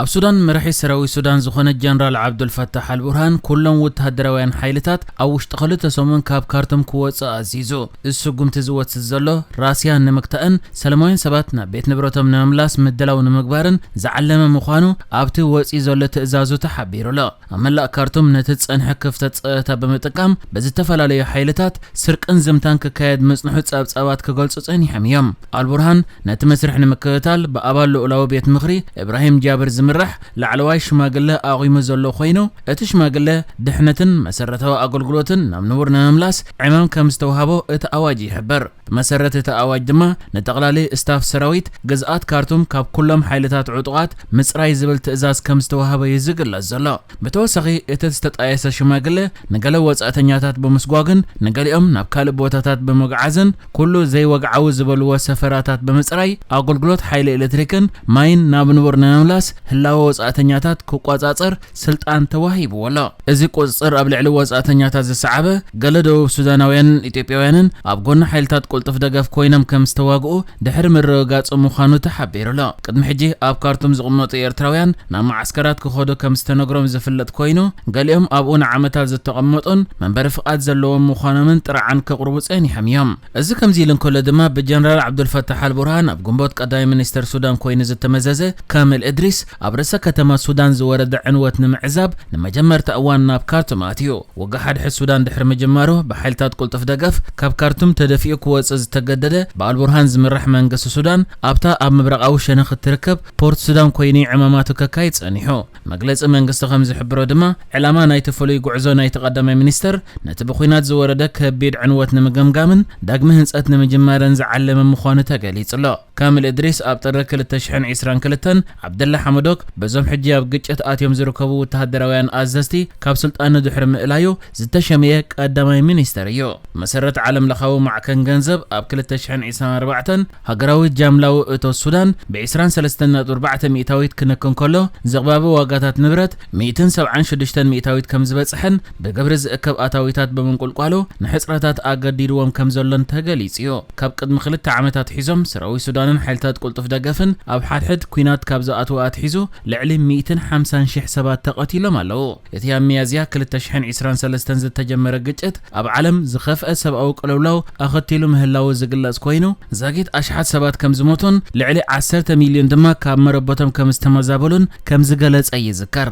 ኣብ ሱዳን መራሒ ሰራዊት ሱዳን ዝኾነ ጀነራል ዓብዱልፈታሕ አልቡርሃን ኩሎም ወተሃደራውያን ሓይልታት ኣብ ውሽጢ ክልተ ሰሙን ካብ ካርቱም ክወጽእ ኣዚዙ እዚ ስጉምቲ ዝወጽእ ዘሎ ራስያ ንምክታእን ሰላማውያን ሰባት ናብ ቤት ንብረቶም ንምምላስ ምድላው ንምግባርን ዝዓለመ ምዃኑ ኣብቲ ወጽኢ ዘሎ ትእዛዙ ተሓቢሩሎ ኣብ መላእ ካርቱም ነቲ ጸንሐ ክፍተት ጸጥታ ብምጥቃም ብዝተፈላለዩ ሓይልታት ስርቅን ዝምታን ክካየድ መጽንሑ ጸብጻባት ክገልጹ ጸኒሖም እዮም አልቡርሃን ነቲ መስርሕ ንምክትታል ብኣባል ልኡላዊ ቤት ምኽሪ ኢብራሂም ጃብር ዝምራሕ ላዕለዋይ ሽማግለ ኣቂሙ ዘሎ ኮይኑ እቲ ሽማግለ ድሕነትን መሰረታዊ ኣገልግሎትን ናብ ንቡር ንምምላስ ዕማም ከም ዝተዋሃቦ እቲ ኣዋጅ ይሕብር ብመሰረት እቲ ኣዋጅ ድማ ንጠቕላሊ ስታፍ ሰራዊት ገዝኣት ካርቱም ካብ ኩሎም ሓይልታት ዕጡቃት ምጽራይ ዝብል ትእዛዝ ከም ዝተዋሃበ ይዝግለጽ ዘሎ ብተወሳኺ እቲ ዝተጣየሰ ሽማግለ ንገለ ወጻእተኛታት ብምስጓግን ንገሊኦም ናብ ካልእ ቦታታት ብምጉዓዝን ኩሉ ዘይወግዓዊ ዝበልዎ ሰፈራታት ብምጽራይ ኣገልግሎት ሓይሊ ኤሌክትሪክን ማይን ናብ ንቡር ንምምላስ ህላወ ወጻእተኛታት ክቆጻጸር ስልጣን ተዋሂብዎሎ እዚ ቁጽጽር ኣብ ልዕሊ ወጻእተኛታት ዝሰዓበ ገለ ደቡብ ሱዳናውያንን ኢትዮጵያውያንን ኣብ ጎኒ ሓይልታት ቁልጥፍ ደገፍ ኮይኖም ከም ዝተዋግኡ ድሕሪ ምርግጋጽ ምዃኑ ተሓቢሩሎ ቅድሚ ሕጂ ኣብ ካርቱም ዝቕመጡ ኤርትራውያን ናብ ማዓስከራት ክኸዱ ከም ዝተነግሮም ዝፍለጥ ኮይኑ ገሊኦም ኣብኡ ንዓመታት ዝተቐመጡን መንበሪ ፍቃድ ዘለዎም ምዃኖምን ጥርዓን ከቕርቡ ጸኒሖም እዮም እዚ ከምዚ ኢሉ እንከሎ ድማ ብጀነራል ዓብዱልፈታሕ አልቡርሃን ኣብ ግንቦት ቀዳማይ ሚኒስተር ሱዳን ኮይኑ ዝተመዘዘ ካሚል ኢድሪስ ኣብ ርዕሰ ከተማ ሱዳን ዝወረደ ዕንወት ንምዕዛብ ንመጀመርታ እዋን ናብ ካርቱም ኣትዩ ወጋ ሓድሕት ሱዳን ድሕሪ ምጅማሩ ብሓይልታት ቁልጥፍ ደገፍ ካብ ካርቱም ተደፊኡ ክወጽእ ዝተገደደ ብአልቡርሃን ዝምራሕ መንግስቲ ሱዳን ኣብታ ኣብ ምብራቃዊ ሸነኽ እትርከብ ፖርት ሱዳን ኮይኑ ዕማማቱ ከካይድ ጸኒሑ መግለጺ መንግስቲ ከም ዝሕብሮ ድማ ዕላማ ናይቲ ፍሉይ ጉዕዞ ናይቲ ቀዳማይ ሚኒስተር ነቲ ብኹናት ዝወረደ ከቢድ ዕንወት ንምግምጋምን ዳግሚ ህንጸት ንምጅማርን ዝዓለመ ምዃኑ ተገሊጹሎ ካሚል ኢድሪስ ኣብ ጥሪ 2022 ዓብደላ ሐመዶክ በዞም ሕጂ ኣብ ግጭት ኣትዮም ዝርከቡ ወተሃደራውያን ኣዘዝቲ ካብ ስልጣኑ ድሕሪ ምእላዩ ዝተሸመየ ቀዳማይ ሚኒስተር እዩ መሰረት ዓለም ለኻዊ ማዕከን ገንዘብ ኣብ 2024 ሃገራዊ ጃምላዊ እቶት ሱዳን ብ23.4 ሚእታዊት ክንክን ከሎ ዘቕባቢ ዋጋታት ንብረት 176 ሚእታዊት ከም ዝበጽሐን ብግብሪ ዝእከብ ኣታዊታት ብምንቁልቋሉ ንሕጽረታት ኣገዲድዎም ከም ዘሎን ተገሊጹ እዩ ካብ ቅድሚ 2 ዓመታት ሒዞም ሰራዊት ሱዳንን ሓይልታት ቁልጥፍ ደገፍን ኣብ ሓድሕድ ኩናት ካብ ዝኣትዉ ኣትሒዙ ልዕሊ 150,000 ሰባት ተቐቲሎም ኣለዉ እቲ ኣብ ሚያዝያ 2023 ዝተጀመረ ግጭት ኣብ ዓለም ዝኸፍአ ሰብኣዊ ቅልውላው ኣኸቲሉ ምህላው ዝግለጽ ኮይኑ ዛጊት ኣሽሓት ሰባት ከም ዝሞቱን ልዕሊ 10 ሚልዮን ድማ ካብ መረበቶም ከም ዝተመዛበሉን ከም ዝገለጸ ይዝከር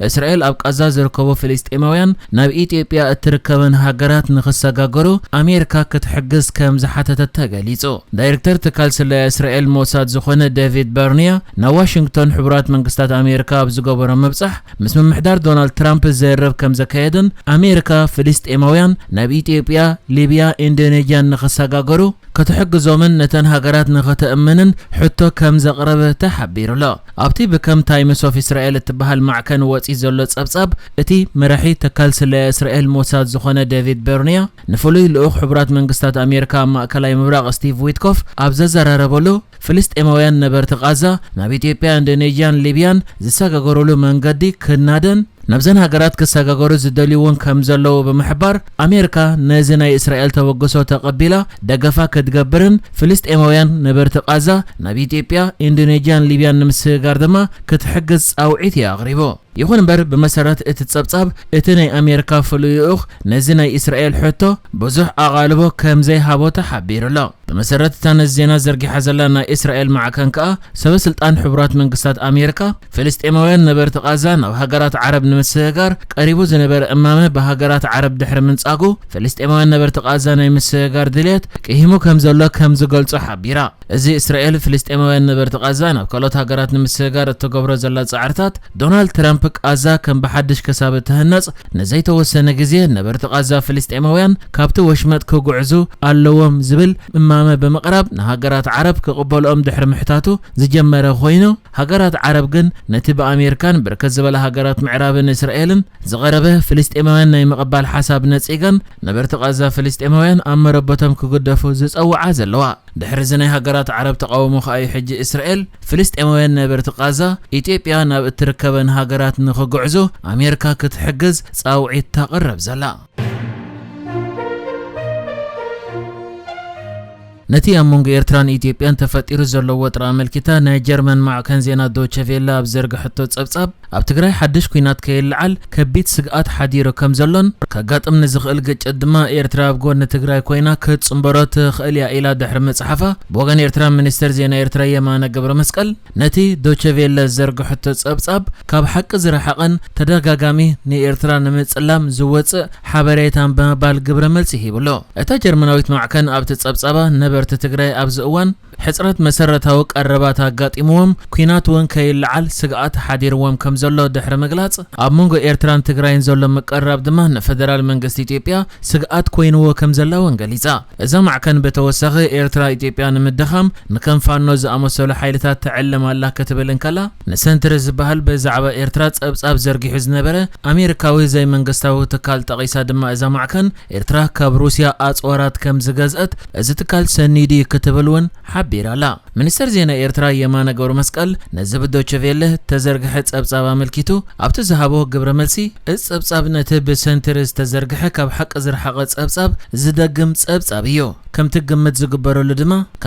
እስራኤል ኣብ ቃዛ ዝርከቡ ፍልስጤማውያን ናብ ኢትዮጵያ እትርከበን ሃገራት ንኽሰጋገሩ ኣሜሪካ ክትሕግዝ ከም ዝሓተተት ተገሊጹ ዳይሬክተር ትካል ስለላ እስራኤል ሞሳድ ዝኾነ ዴቪድ በርኒያ ናብ ዋሽንግተን ሕቡራት መንግስታት ኣሜሪካ ኣብ ዝገበሮ ምብጻሕ ምስ ምምሕዳር ዶናልድ ትራምፕ ዘረብ ከም ዘካየደን ኣሜሪካ ፍልስጤማውያን ናብ ኢትዮጵያ ሊብያ ኢንዶኔዥያ ንኽሰጋገሩ ከተሕግዞምን ነተን ሃገራት ንኽተእምንን ሕቶ ከም ዘቕረበ ተሓቢሩሎ ኣብቲ ብከም ታይምስ ኦፍ እስራኤል እትበሃል ማዕከን ወፂ ዘሎ ጸብጻብ እቲ መራሒ ተካል ስለላ እስራኤል ሞሳድ ዝኾነ ዴቪድ በርኒያ ንፍሉይ ልኡኽ ሕቡራት መንግስታት ኣሜሪካ ማእከላይ ምብራቕ ስቲቭ ዊትኮፍ ኣብ ዘዘራረበሉ ፍልስጤማውያን ነበርቲ ቃዛ ናብ ኢትዮጵያ ኢንዶኔዥያን ሊብያን ዝሰጋገሩሉ መንገዲ ክናደን ናብዘን ሃገራት ክሰጋገሩ ዝደልዩውን ከም ዘለዉ ብምሕባር ኣሜሪካ ነዚ ናይ እስራኤል ተወግሶ ተቐቢላ ደገፋ ክትገብርን ፍልስጤማውያን ነበርቲ ቃዛ ናብ ኢትዮጵያ ኢንዶኔዥያን ሊብያን ንምስግጋር ድማ ክትሕግዝ ጻውዒት ኣቕሪቡ ይኹን እምበር ብመሰረት እቲ ጸብጻብ እቲ ናይ ኣሜሪካ ፍሉይ ልኡኽ ነዚ ናይ እስራኤል ሕቶ ብዙሕ ኣቓልቦ ከም ዘይሃቦ ተሓቢሩሎ ብመሰረት እታ ነዚ ዜና ዘርጊሓ ዘላ ናይ እስራኤል ማዕከን ከኣ ሰበስልጣን ሕቡራት መንግስታት ኣሜሪካ ፍልስጤማውያን ነበርቲ ቃዛ ናብ ሃገራት ዓረብ ንምስግጋር ቀሪቡ ዝነበረ እማመ ብሃገራት ዓረብ ድሕሪ ምንጻጉ ፍልስጤማውያን ነበርቲ ቃዛ ናይ ምስግጋር ድልየት ቅሂሙ ከም ዘሎ ከም ዝገልጹ ሓቢራ እዚ እስራኤል ፍልስጤማውያን ነበርቲ ቃዛ ናብ ካልኦት ሃገራት ንምስግጋር እትገብሮ ዘላ ጻዕርታት ዶናልድ ትራምፕ ቃዛ ከም ብሓድሽ ክሳብ እትህነጽ ንዘይተወሰነ ግዜ ነበርቲ ቃዛ ፍልስጤማውያን ካብቲ ወሽመጥ ክጉዕዙ ኣለዎም ዝብል እማመ ብምቕራብ ንሃገራት ዓረብ ክቕበልኦም ድሕሪ ምሕታቱ ዝጀመረ ኮይኑ ሃገራት ዓረብ ግን ነቲ ብኣሜሪካን ብርክት ዝበለ ሃገራት ምዕራብን እስራኤልን ዝቐረበ ፍልስጤማውያን ናይ ምቕባል ሓሳብ ነጺገን ነበርቲ ቃዛ ፍልስጤማውያን ኣብ መረበቶም ክግደፉ ዝጸውዓ ዘለዋ ድሕሪ እዚ ናይ ሃገራት ዓረብ ተቃውሞ ኸኣዩ ሕጂ እስራኤል ፍልስጤማውያን ነበርቲ ቃዛ ኢትዮጵያ ናብ እትርከበን ሃገራት ንኽጉዕዙ ኣሜሪካ ክትሕግዝ ጻውዒት ተቕርብ ዘላ نتي أمونغ إيرتران إثيوبيان تفطير زلو وطرا ملكتا ناي جرمن معكن زينا دوتشي فيلا بزرق حتو تصبصب اب تግራይ حدش ኩናት ከይልዓል ከቢት ስግኣት ሓዲሩ ከም ዘሎን ከጋጥም ንዝኽእል ግጭት ድማ ኤርትራ ኣብ ጎኒ ትግራይ ኮይና ክትጽምበሮ ትኽእል እያ ኢላ ድሕሪ መጽሓፋ ብወገን ኤርትራ ሚኒስተር ዜና ኤርትራ የማነ ገብረ መስቀል ነቲ ዶቼ ቬለ ዘርግሕቶ ጸብጻብ ካብ ሓቂ ዝረሓቐን ተደጋጋሚ ንኤርትራ ንምጽላም ዝወጽእ ሓበሬታን በመባል ግብረ መልሲ ሂብሎ እታ ጀርመናዊት ማዕከን ኣብቲ ጸብጻባ ነበርቲ ትግራይ ኣብ ዝእዋን حصرت مسرتاو قربات አጋጢሞም ኩናት ወን ከይልዓል ስግኣት ሓዲርዎም ከም ዘሎ ድሕሪ መግላጽ ኣብ መንጎ ኤርትራን ትግራይን ዘሎ መቀረብ ድማ ንፌደራል መንግስቲ ኢትዮጵያ ስግኣት ኮይንዎ ከም ዘለዎን ገሊጻ እዛ ማዕከን በተወሰኺ ኤርትራ ኢትዮጵያ ንምድኻም ንከንፋኖ ዝኣመሰሉ ሓይልታት ተዕልም ኣላ ክትብልን ከላ ንሰንትር ዝበሃል በዛዕባ ኤርትራ ጸብጻብ ዘርጊሑ ዝነበረ ኣሜሪካዊ ዘይ መንግስታዊ ትካል ጠቂሳ ድማ እዛ ማዕከን ኤርትራ ካብ ሩስያ ኣጽዋራት ከም ዝገዝአት እዚ ትካል ሰኒዲ ክትብልውን بيرالا منستر زينا إيرترا يمانا قبر مسقال نزب دوتشي فيله تزرقح تصبصابا ملكيتو ابت زهابو قبر ملسي تصبصاب نتب سنترز تزرقح كاب حق ازر حق تصبصاب زدقم تصبصابيو كم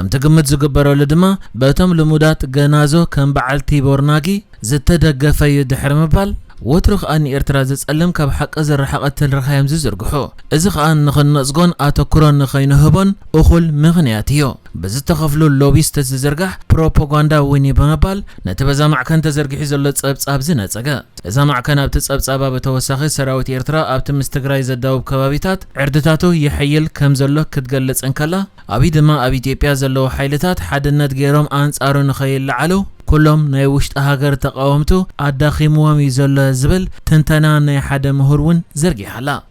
تقمت زقبرو لدما باتم لمودات غنازو كم بعلتي بورناغي زتدقفا يدحر مبال وترخ أن إيرترا زتسألم كاب حق أزر حقات الرخايم زرقحو إذا أن نخنصقون آتوكرون نخينهبون أخل مغنياتيو بز تخفلو اللوبيست تزرقح بروباغندا ويني بمبال نتبزا معكن تزرقح زلو تصبصاب زنصقا إذا معكن أبت تصبصابا بتوسخي سراوت إيرترا أبت مستقراي زداوب كبابيتات عردتاتو يحيل كم زلو كتقلص انكلا أبي دما أبي إثيوبيا زلو حيلتات حدنت غيروم أنصارو نخيل لعلو كلهم ناي وشت هاجر تقاومتو أداخيموهم يزل زبل تنتنا ناي حدا مهرون زرقي حلا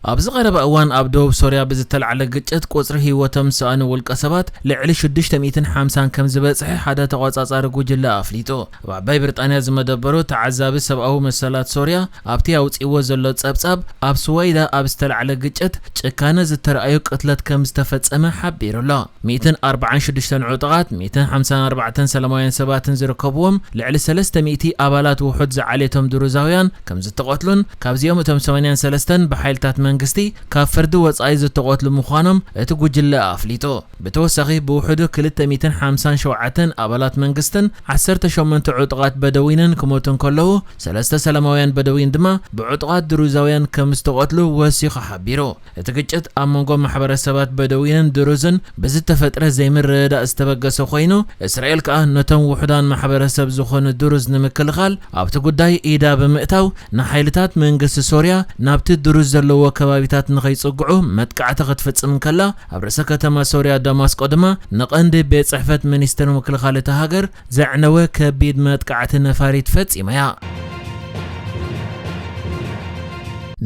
أبز غرب أوان أبدو بسوريا بزتل على قجت قصر هيوتم سأن والقصبات لعلي شدش تميتن حامسان كم زبط صحيح حدا تقاص أرجو جلا أفليتو وعباي بريطانيا زمدبرو تعذاب سبعو مسالات سوريا أبتي أوت إيوزلوت سبسب أب سويدا أبستل على قجت كان زتر أيوك قتلت كم استفدت أما حبير الله 240 شدشتن عطغات 254 سلموين سباتن زركبوم لعلي 300 أبالات وحد زعليتهم دروزاويان كم زتقتلون كابزيوم تم 83 بحيلتات منجستي كافرد وصاي زتقوت لمخانم اتجوجل افليتو بتوسخي بوحدو كلتا 257 ابالات منجستن 18 عطقات بدوينن كموتن كله 3 سلماويان بدوين دما بعطقات دروزاويان كمستقوتلو وسيخ حبيرو اتججت امونغو محبرسبات بدوينن دروزن بزتفتره زي مردا استبغسو خوينو اسرائيل كا نتن وحدان محبرسب زخون دروز نمكلخال ابت غداي ايدا بمئتاو نحيلتات منجست سوريا نابت دروز زلو وكبابيتات نخي صقعو متقعته ክትፍጽም ከላ አብረሰ ከተማ ሶሪያ ዳማስቆ ድማ ንቀንዲ ቤት ጽሕፈት ሚኒስተር ምክልኻለተ ሃገር ዘዕነወ ከቢድ መጥቃዕተ ነፋሪት ፈጽመያ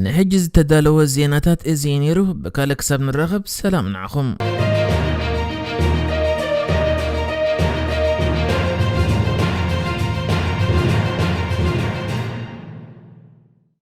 نحجز تدالو الزيناتات ازينيرو بكالك سب نرغب سلام نعخم